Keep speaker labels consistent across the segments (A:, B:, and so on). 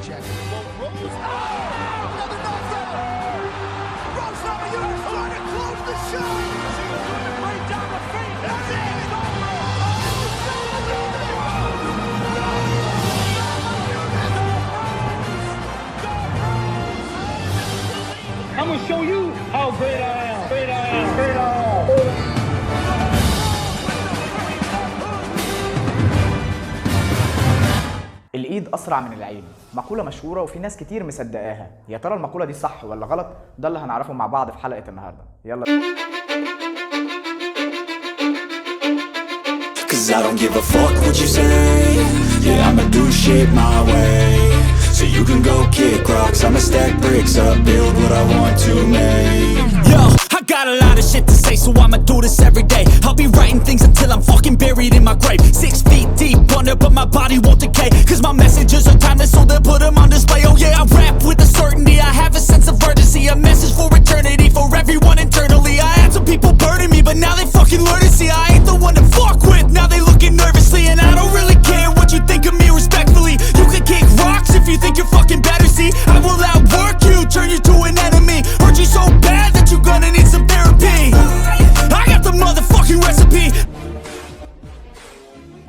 A: check. Rose. Oh! Another knockdown! Rose Namajunas trying to close the show! She was going to break down the feet. That's it! It's over!
B: I'm gonna show you how great I am. Great I am. Great I am.
C: الايد اسرع من العين، مقوله مشهوره وفي ناس كتير مصدقاها. يا ترى المقوله دي صح ولا غلط؟ ده اللي هنعرفه مع بعض في حلقه النهارده. يلا.
D: Cause I don't give a fuck what you say. Yeah, I'ma do shit my way. So you can go kick rocks, I'ma stack bricks up, build what I want to make. Yo, I got a lot of shit to say, so I'ma do this every day. I'll be writing things until I'm fucking buried in my grave. 6 feet deep under, but my body won't decay. Cause my messages are timeless, so they'll put them on display. Oh yeah, I rap with a certainty, I have a sense of urgency. A message for eternity, for everyone internally. I had some people burning me, but now they fucking learn to see I ain't the one to fuck with. Now they looking nervously, and I don't really care what you think of me respectfully. You can kick rocks if you think you're fucking better, see. I will outwork you, turn you to an enemy. Hurt you so bad that you're gonna need some therapy. I got the motherfucking recipe.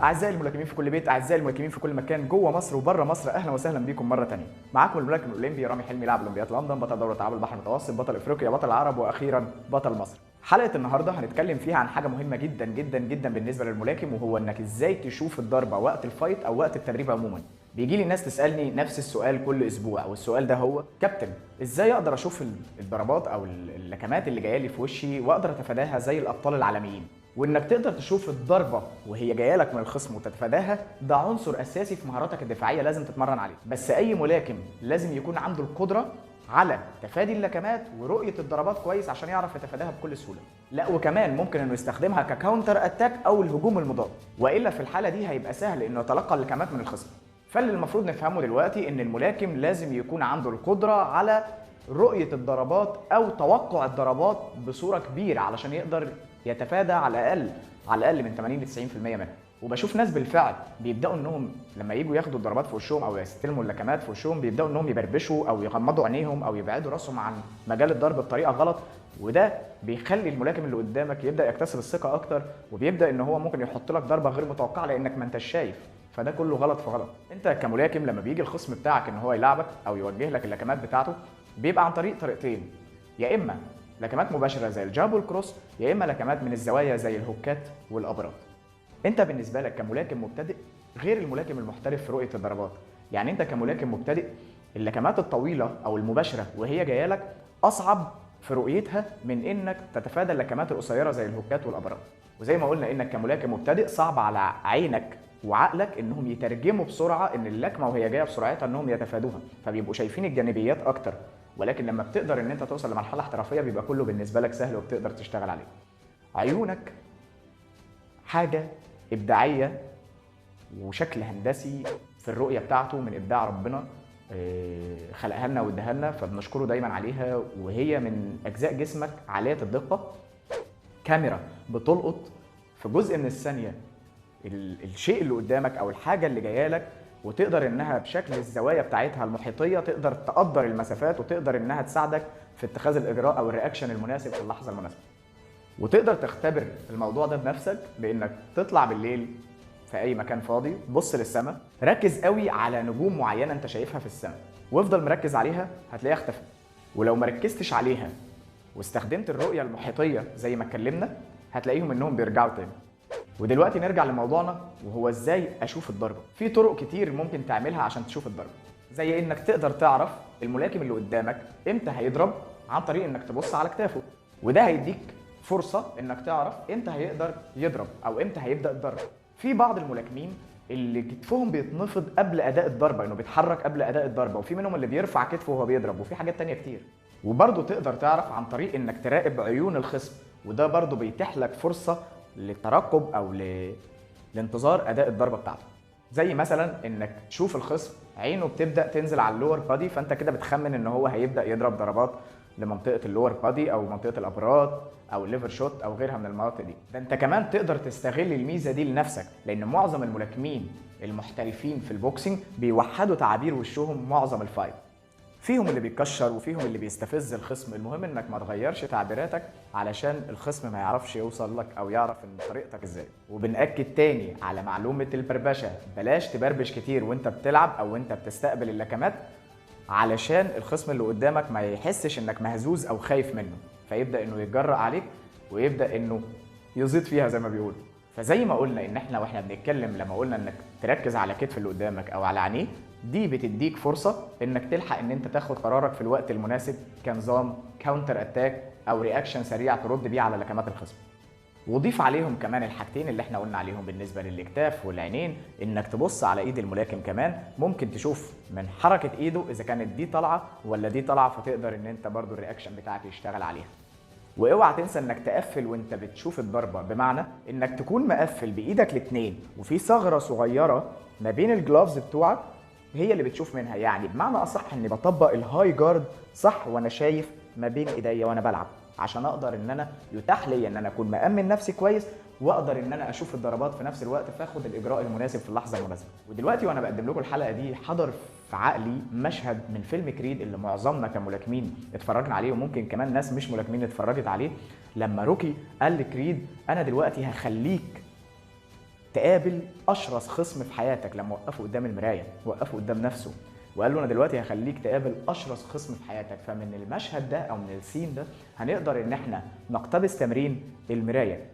C: اعزائي الملاكمين في كل بيت، اعزائي الملاكمين في كل مكان جوه مصر وبره مصر، اهلا وسهلا بيكم مره ثانيه. معاكم الملاكم الاولمبي رامي حلمي، لاعب اولمبياد لندن، بطل دوره العاب البحر المتوسط، بطل افريقيا، بطل العرب، واخيرا بطل مصر. حلقه النهارده هنتكلم فيها عن حاجه مهمه جدا جدا جدا بالنسبه للملاكم، وهو انك ازاي تشوف الضربه وقت الفايت او وقت التدريب عموما. بيجي لي ناس تسالني نفس السؤال كل اسبوع، والسؤال ده هو: كابتن، ازاي اقدر اشوف الضربات او اللكمات اللي جايه لي في وشي واقدر اتفاداها زي الابطال العالميين؟ وانك تقدر تشوف الضربه وهي جايه لك من الخصم وتتفاداها، ده عنصر اساسي في مهاراتك الدفاعيه لازم تتمرن عليه. بس اي ملاكم لازم يكون عنده القدره على تفادي اللكمات ورؤيه الضربات كويس عشان يعرف يتفاداها بكل سهوله. لا وكمان ممكن انه يستخدمها ككاونتر اتاك او الهجوم المضاد، والا في الحاله دي هيبقى سهل انه يتلقى اللكمات من الخصم. فاللي المفروض نفهمه دلوقتي ان الملاكم لازم يكون عنده القدره على رؤيه الضربات او توقع الضربات بصوره كبيره علشان يقدر يتفادى على الاقل من 80 ل 90% منها. وبشوف ناس بالفعل بيبداوا انهم لما يجوا ياخدوا الضربات في وشهم او يستلموا اللكمات في وشهم بيبداوا انهم يبربشوا او يغمضوا عينيهم او يبعدوا راسهم عن مجال الضرب بطريقه غلط، وده بيخلي الملاكم اللي قدامك يبدا يكتسب الثقه اكتر، وبيبدا ان هو ممكن يحط لك ضربه غير متوقعه لانك ما انتش شايف. فده كله غلط في غلط. انت كملاكم لما بيجي الخصم بتاعك ان هو يلعبك او يوجه لك اللكمات بتاعته بيبقى عن طريقتين: يا اما لكمات مباشره زي الجاب والكروس، يا اما لكمات من الزوايا زي الهوكات والابرات. انت بالنسبه لك كملاكم مبتدئ غير الملاكم المحترف في رؤيه الضربات. يعني انت كملاكم مبتدئ اللكمات الطويله او المباشره وهي جايه لك اصعب في رؤيتها من انك تتفادى اللكمات القصيره زي الهوكات والابرات. وزي ما قلنا انك كملاكم مبتدئ صعب على عينك وعقلك انهم يترجموا بسرعه ان اللكمه وهي جايه بسرعتها انهم يتفادوها، فبيبقوا شايفين الجانبيات اكتر. ولكن لما بتقدر ان انت توصل لمرحله احترافيه بيبقى كله بالنسبه لك سهل وبتقدر تشتغل عليه. عيونك حاجه ابداعيه وشكل هندسي في الرؤيه بتاعته من ابداع ربنا خلقها لنا واداها لنا، فبنشكره دايما عليها، وهي من اجزاء جسمك عاليه الدقه. كاميرا بتلقط في جزء من الثانيه الشيء اللي قدامك او الحاجه اللي جايه لك، وتقدر انها بشكل الزوايا بتاعتها المحيطيه تقدر تقدر المسافات وتقدر انها تساعدك في اتخاذ الاجراء او الرياكشن المناسب في اللحظه المناسبه. وتقدر تختبر الموضوع ده بنفسك بانك تطلع بالليل في اي مكان فاضي، بص للسماء، ركز قوي على نجوم معينه انت شايفها في السماء وافضل مركز عليها هتلاقيها اختفت. ولو مركزتش عليها واستخدمت الرؤيه المحيطيه زي ما اتكلمنا هتلاقيهم انهم بيرجعوا تاني. ودلوقتي نرجع لموضوعنا وهو ازاي اشوف الضربه. في طرق كتير ممكن تعملها عشان تشوف الضربه، زي انك تقدر تعرف الملاكم اللي قدامك امتى هيضرب عن طريق انك تبص على كتافه، وده هيديك فرصه انك تعرف امتى هيقدر يضرب او امتى هيبدا الضرب. في بعض الملاكمين اللي كتفهم بيتنفض قبل اداء الضربه، انه بيتحرك قبل اداء الضربه، وفي منهم اللي بيرفع كتفه وهو بيضرب، وفي حاجات تانية كتير. وبرضه تقدر تعرف عن طريق انك تراقب عيون الخصم، وده برضه بيتيح لك فرصه للترقب او لانتظار اداء الضربه بتاعته. زي مثلا انك تشوف الخصم عينه بتبدا تنزل على اللور بادي، فانت كده بتخمن ان هو هيبدا يضرب ضربات لمنطقه اللور بادي او منطقه الابرات او الليفر شوت او غيرها من المناطق دي. ده انت كمان تقدر تستغل الميزه دي لنفسك، لان معظم الملاكمين المحترفين في البوكسنج بيوحدوا تعابير وشهم معظم الفايت. فيهم اللي بيكشر وفيهم اللي بيستفز الخصم، المهم انك ما تغيرش تعبيراتك علشان الخصم ما يعرفش يوصل لك او يعرف ان طريقتك ازاي. وبنأكد تاني على معلومة البربشة، بلاش تبربش كتير وانت بتلعب او انت بتستقبل اللكمات علشان الخصم اللي قدامك ما يحسش انك مهزوز او خايف منه، فيبدأ انه يتجرأ عليك ويبدأ انه يزيد فيها زي ما بيقولوا. فزي ما قلنا ان احنا واحنا بنتكلم لما قلنا انك تركز على كتف اللي قدامك او على عينيه، دي بتديك فرصة انك تلحق ان انت تاخد قرارك في الوقت المناسب كنظام كاونتر اتاك او رياكشن سريع ترد بيه على لكمات الخصم. وضيف عليهم كمان الحاجتين اللي احنا قلنا عليهم بالنسبة للاكتاف والعينين، انك تبص على ايد الملاكم كمان، ممكن تشوف من حركة ايده اذا كانت دي طالعة ولا دي طالعة، فتقدر ان انت برضو الرياكشن بتاعك يشتغل عليها. واوعى تنسى انك تقفل وانت بتشوف الضربه، بمعنى انك تكون مقفل بايدك الاتنين وفي ثغره صغيره ما بين الجلافز بتوعك هي اللي بتشوف منها. يعني بمعنى اصح اني بطبق الهاي جارد صح وانا شايف ما بين ايديا وانا بلعب، عشان اقدر ان انا يتاح لي ان انا اكون مأمن نفسي كويس واقدر ان انا اشوف الضربات في نفس الوقت، فاخد الاجراء المناسب في اللحظه المناسبه. ودلوقتي وانا بقدم لكم الحلقه دي حضر في عقلي مشهد من فيلم كريد اللي معظمنا كملاكمين اتفرجنا عليه، وممكن كمان ناس مش ملاكمين اتفرجت عليه، لما روكي قال لكريد انا دلوقتي هخليك تقابل اشرس خصم في حياتك، لما وقفه قدام المرايه وقفه قدام نفسه وقال له انا دلوقتي هخليك تقابل اشرس خصم في حياتك. فمن المشهد ده او من السين ده هنقدر ان احنا نقتبس تمرين المرايه.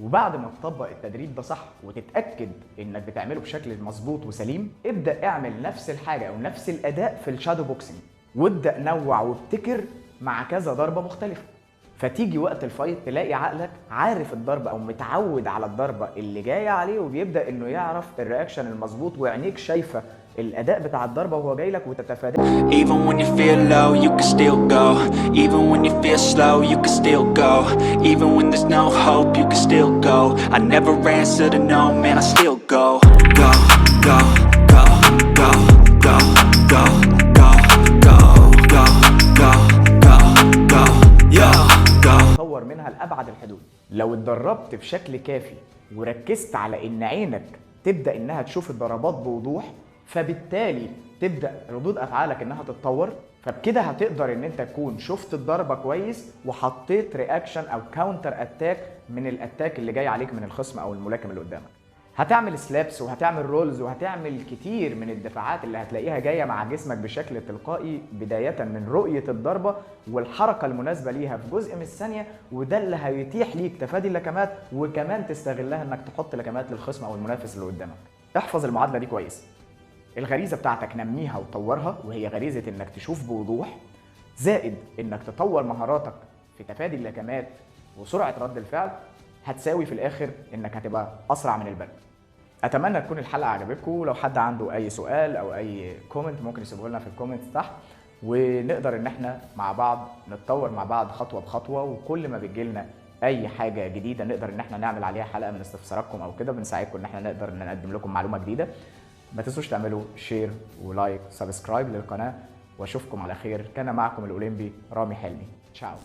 C: وبعد ما تطبق التدريب ده صح وتتاكد انك بتعمله بشكل مظبوط وسليم، ابدا اعمل نفس الحاجه او نفس الاداء في الشادو بوكسنج، وابدا نوع وابتكر مع كذا ضربه مختلفه، فتيجي وقت الفايت تلاقي عقلك عارف الضربه او متعود على الضربه اللي جايه عليه، وبيبدا انه يعرف الرياكشن المظبوط، وعينيك شايفه الاداء بتاع الضربه وهو جاي لك وتتفاداه.
D: Even when you feel low, you can still go. Even when you feel slow, you can still go. Even when there's no hope, you can still go. I never answer to no, man, I still go. Go, go, go, go, go, go, go, go, go, go, go, go, yeah, go.
C: تطور منها لأبعد الحدود. لو اتدربت بشكل كافي وركزت على ان عينك تبدأ انها تشوف الضربات بوضوح، فبالتالي تبدأ ردود افعالك انها تتطور، فبكده هتقدر ان انت تكون شفت الضربة كويس وحطيت رياكشن او كاونتر اتاك من الاتاك اللي جاي عليك من الخصم او الملاكم اللي قدامك. هتعمل سلابس وهتعمل رولز وهتعمل كتير من الدفاعات اللي هتلاقيها جايه مع جسمك بشكل تلقائي، بدايه من رؤيه الضربه والحركه المناسبه ليها في جزء من الثانيه، وده اللي هيتيح ليك تفادي اللكمات وكمان تستغلها انك تحط لكمات للخصم او المنافس اللي قدامك. احفظ المعادله دي كويس. الغريزه بتاعتك نميها وطورها، وهي غريزه انك تشوف بوضوح، زائد انك تطور مهاراتك في تفادي اللكمات وسرعه رد الفعل، هتساوي في الاخر انك هتبقى اسرع من البرق. اتمنى تكون الحلقه عجبتكم. لو حد عنده اي سؤال او اي كومنت ممكن يسيبه لنا في الكومنت تحت، ونقدر ان احنا مع بعض نتطور مع بعض خطوه بخطوه، وكل ما بتجيلنا اي حاجه جديده نقدر ان احنا نعمل عليها حلقه من استفساراتكم او كده، بنساعدكم ان احنا نقدر ان نقدم لكم معلومه جديده. ما تنسوش تعملوا شير ولايك وسبسكرايب للقناه، واشوفكم على خير. كان معكم الاولمبي رامي حلمي. تشاو.